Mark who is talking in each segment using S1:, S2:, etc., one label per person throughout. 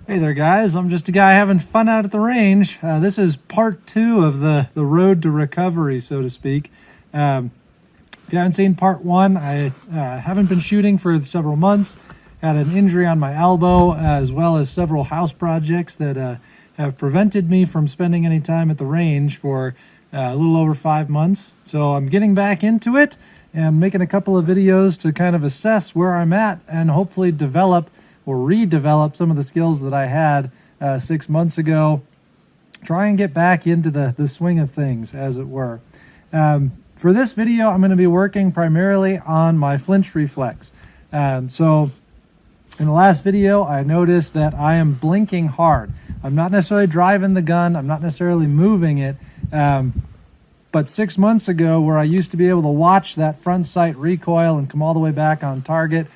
S1: Hey there guys, I'm just a guy having fun out at the range. This is part 2 of the road to recovery, so to speak. If you haven't seen part 1, I haven't been shooting for several months. Had an injury on my elbow as well as several house projects that have prevented me from spending any time at the range for a little over 5 months. So I'm getting back into it and making a couple of videos to kind of assess where I'm at and hopefully develop or redevelop some of the skills that I had 6 months ago. Try and get back into the swing of things, as it were. For this video, I'm going to be working primarily on my flinch reflex. So in the last video, I noticed that I am blinking hard. I'm not necessarily driving the gun. I'm not necessarily moving it. But 6 months ago, where I used to be able to watch that front sight recoil and come all the way back on target,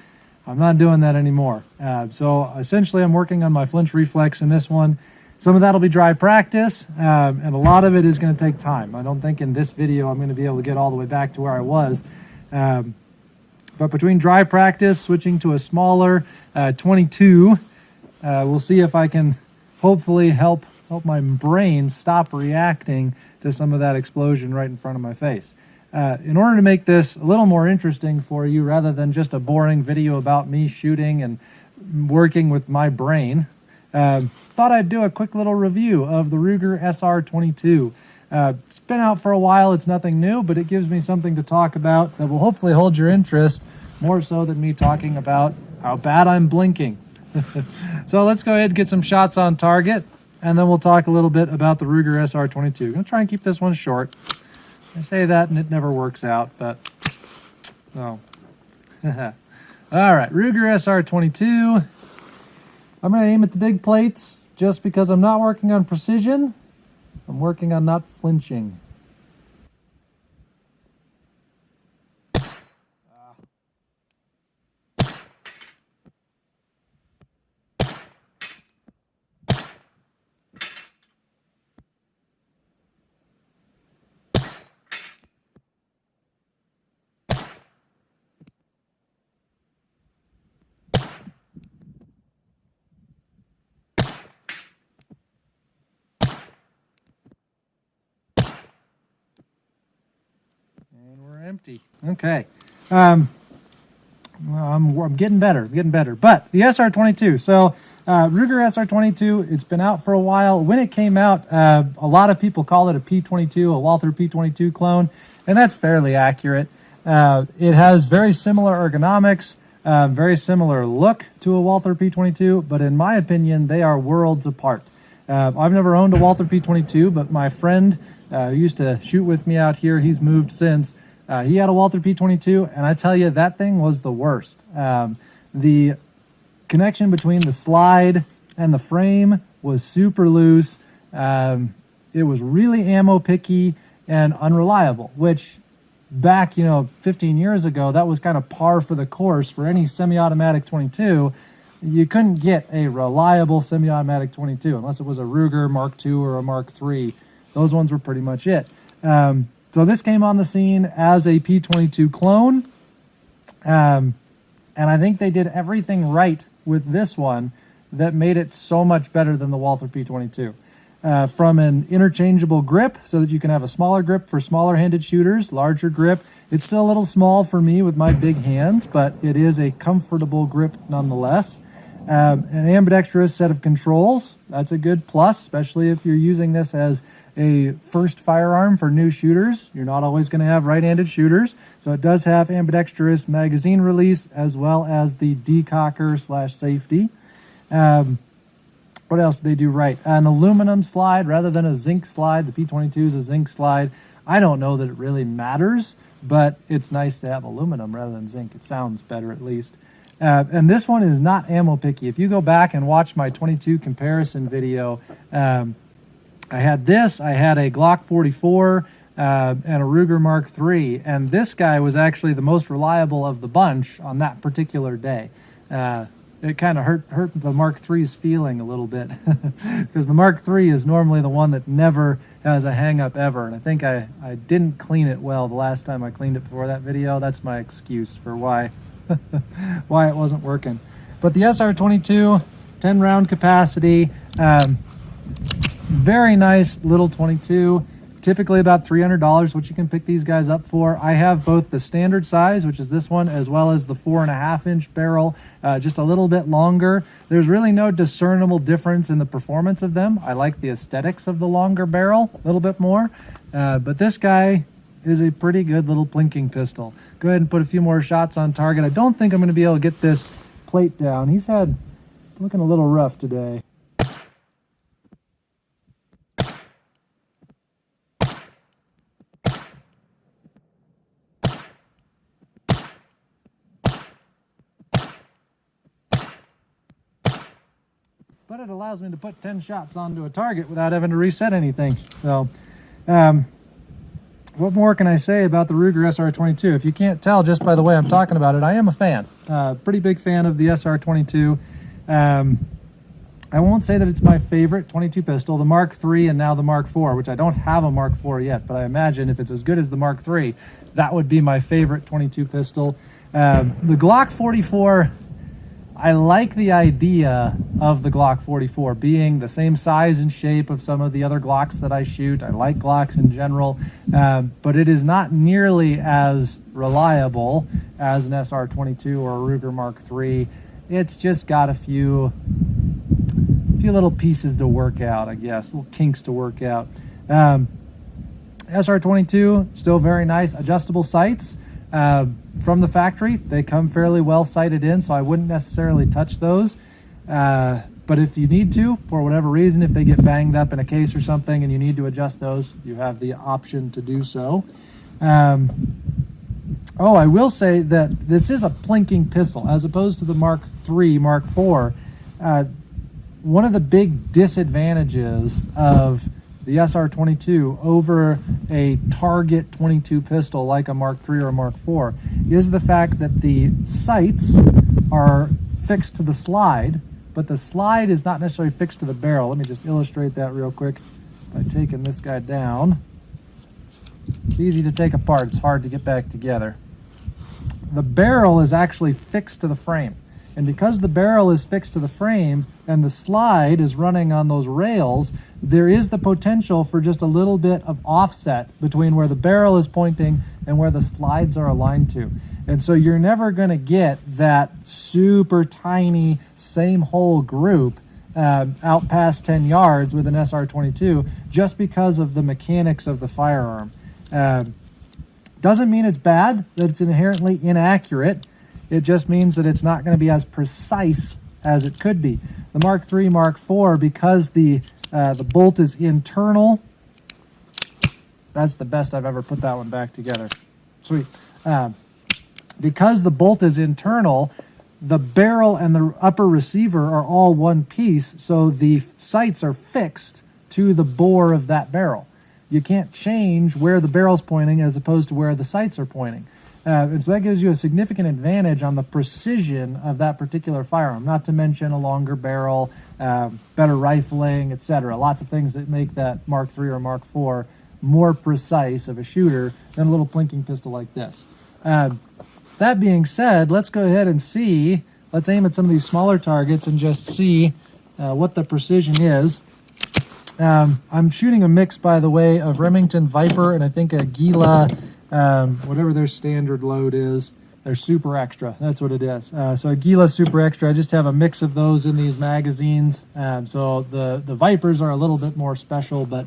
S1: I'm not doing that anymore. So essentially I'm working on my flinch reflex in this one. Some of that'll be dry practice, and a lot of it is going to take time. I don't think in this video I'm going to be able to get all the way back to where I was. But between dry practice, switching to a smaller 22, we'll see if I can hopefully help my brain stop reacting to some of that explosion right in front of my face. In order to make this a little more interesting for you, rather than just a boring video about me shooting and working with my brain, thought I'd do a quick little review of the Ruger SR-22. It's been out for a while, it's nothing new, but it gives me something to talk about that will hopefully hold your interest, more so than me talking about how bad I'm blinking. So let's go ahead and get some shots on target, and then we'll talk a little bit about the Ruger SR-22. I'm going to try and keep this one short. I say that and it never works out, but no. All right, Ruger SR-22. I'm going to aim at the big plates just because I'm not working on precision. I'm working on not flinching. Empty. Okay. Well, I'm getting better, But the SR-22. So Ruger SR-22, it's been out for a while. When it came out, a lot of people call it a P-22, a Walther P-22 clone, and that's fairly accurate. It has very similar ergonomics, very similar look to a Walther P-22, but in my opinion, they are worlds apart. I've never owned a Walther P-22, but my friend who used to shoot with me out here, he's moved since. He had a Walther P-22, and I tell you, that thing was the worst. The connection between the slide and the frame was super loose. It was really ammo picky and unreliable, which back, 15 years ago, that was kind of par for the course for any semi-automatic 22. You couldn't get a reliable semi-automatic 22 unless it was a Ruger Mark II or a Mark III. Those ones were pretty much it. So this came on the scene as a P-22 clone, and I think they did everything right with this one that made it so much better than the Walther P-22. From an interchangeable grip, so that you can have a smaller grip for smaller-handed shooters, larger grip. It's still a little small for me with my big hands, but it is a comfortable grip nonetheless. An ambidextrous set of controls, that's a good plus, especially if you're using this as a first firearm for new shooters. You're not always going to have right-handed shooters, so it does have ambidextrous magazine release as well as the decocker / safety. What else did they do right? An aluminum slide rather than a zinc slide. The P-22 is a zinc slide. I don't know that it really matters, but it's nice to have aluminum rather than zinc. It sounds better at least. And this one is not ammo picky. If you go back and watch my 22 comparison video, I had this, I had a Glock 44 and a Ruger Mark III, and this guy was actually the most reliable of the bunch on that particular day. It kind of hurt the Mark III's feeling a little bit because the Mark III is normally the one that never has a hang-up ever, and I think I didn't clean it well the last time I cleaned it before that video. That's my excuse for why it wasn't working. But the SR-22, 10 round capacity. Very nice little 22. Typically about $300, which you can pick these guys up for. I have both the standard size, which is this one, as well as the 4.5-inch barrel, just a little bit longer. There's really no discernible difference in the performance of them. I like the aesthetics of the longer barrel a little bit more, but this guy is a pretty good little flinching pistol. Go ahead and put a few more shots on target. I don't think I'm going to be able to get this plate down. He's looking a little rough today. But it allows me to put 10 shots onto a target without having to reset anything. So, what more can I say about the Ruger SR-22? If you can't tell just by the way I'm talking about it, I am a fan. Pretty big fan of the SR-22. I won't say that it's my favorite 22 pistol. The Mark III and now the Mark IV, which I don't have a Mark IV yet, but I imagine if it's as good as the Mark III, that would be my favorite 22 pistol. The Glock 44... I like the idea of the Glock 44 being the same size and shape of some of the other Glocks that I shoot. I like Glocks in general, but it is not nearly as reliable as an SR-22 or a Ruger Mark III. It's just got a few little pieces to work out, I guess, little kinks to work out. SR-22, still very nice. Adjustable sights. From the factory, they come fairly well sighted in, so I wouldn't necessarily touch those. But if you need to, for whatever reason, if they get banged up in a case or something and you need to adjust those, you have the option to do so. Oh, I will say that this is a flinching pistol as opposed to the Mark III, Mark IV. One of the big disadvantages of the SR-22 over a target 22 pistol like a Mark III or a Mark IV is the fact that the sights are fixed to the slide, but the slide is not necessarily fixed to the barrel. Let me just illustrate that real quick by taking this guy down. It's easy to take apart, it's hard to get back together. The barrel is actually fixed to the frame. And because the barrel is fixed to the frame and the slide is running on those rails, there is the potential for just a little bit of offset between where the barrel is pointing and where the slides are aligned to. And so you're never going to get that super tiny same hole group out past 10 yards with an SR-22 just because of the mechanics of the firearm. Doesn't mean it's bad, that it's inherently inaccurate. It just means that it's not going to be as precise as it could be. The Mark III, Mark IV, because the bolt is internal, that's the best I've ever put that one back together. Sweet. Because the bolt is internal, the barrel and the upper receiver are all one piece, so the sights are fixed to the bore of that barrel. You can't change where the barrel's pointing as opposed to where the sights are pointing. And so that gives you a significant advantage on the precision of that particular firearm, not to mention a longer barrel, better rifling, etc. Lots of things that make that Mark III or Mark IV more precise of a shooter than a little flinching pistol like this. That being said, let's go ahead and see, let's aim at some of these smaller targets and just see what the precision is. I'm shooting a mix, by the way, of Remington Viper and I think a Gila, whatever their standard load is. They're super extra, that's what it is. So a Gila super extra, I just have a mix of those in these magazines. So the Vipers are a little bit more special, but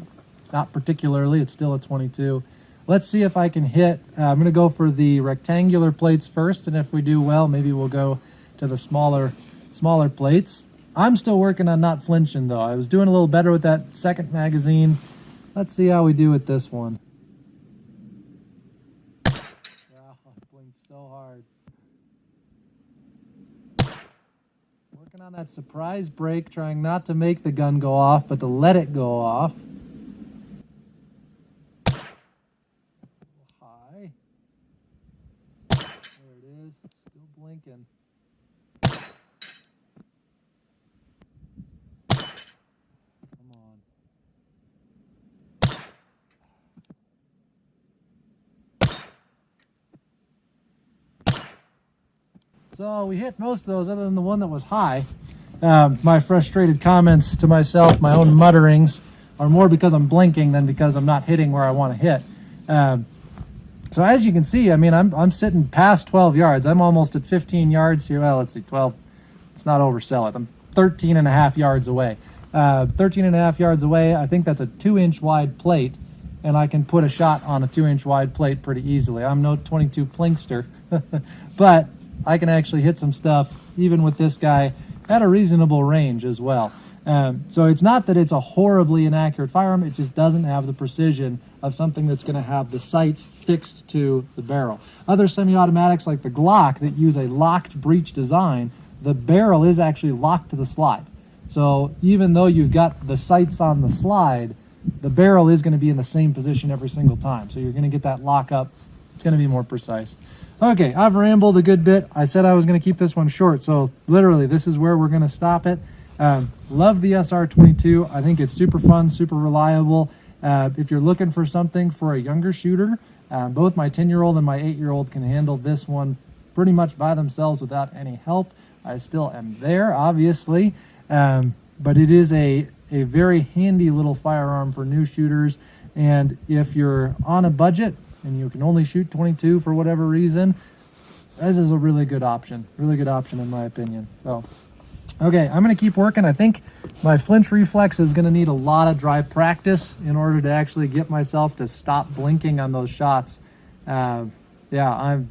S1: not particularly, it's still a 22. Let's see if I can hit, I'm gonna go for the rectangular plates first, and if we do well, maybe we'll go to the smaller plates. I'm still working on not flinching though. I was doing a little better with that second magazine. Let's see how we do with this one. Wow, I blinked so hard. Working on that surprise break, trying not to make the gun go off, but to let it go off. High. There it is, still blinking. So we hit most of those other than the one that was high. my frustrated comments to myself, my own mutterings, are more because I'm blinking than because I'm not hitting where I want to hit. So as you can see, I mean, I'm sitting past 12 yards. I'm almost at 15 yards here. Well, let's see, 12. Let's not oversell it. I'm 13 and a half yards away. 13 and a half yards away, I think that's a 2-inch wide plate, and I can put a shot on a 2-inch wide plate pretty easily. I'm no 22 plinkster, but I can actually hit some stuff, even with this guy, at a reasonable range as well. So it's not that it's a horribly inaccurate firearm, it just doesn't have the precision of something that's going to have the sights fixed to the barrel. Other semi-automatics like the Glock that use a locked breech design, the barrel is actually locked to the slide. So even though you've got the sights on the slide, the barrel is going to be in the same position every single time. So you're going to get that lock up. It's going to be more precise. Okay, I've rambled a good bit. I said I was going to keep this one short, so literally this is where we're going to stop it. Love the SR-22. I think it's super fun, super reliable. If you're looking for something for a younger shooter, both my 10-year-old and my 8-year-old can handle this one pretty much by themselves without any help. I still am there, obviously, but it is a very handy little firearm for new shooters. And if you're on a budget and you can only shoot 22 for whatever reason, this is a really good option in my opinion. So, okay, I'm going to keep working. I think my flinch reflex is going to need a lot of dry practice in order to actually get myself to stop blinking on those shots. Yeah,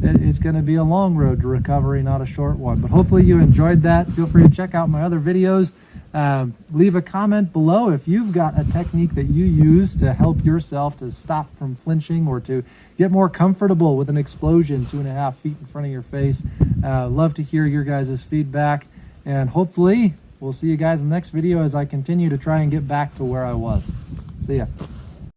S1: it's going to be a long road to recovery, not a short one. But hopefully you enjoyed that. Feel free to check out my other videos. Leave a comment below if you've got a technique that you use to help yourself to stop from flinching or to get more comfortable with an explosion 2.5 feet in front of your face. Love to hear your guys' feedback, and hopefully we'll see you guys in the next video as I continue to try and get back to where I was. See ya.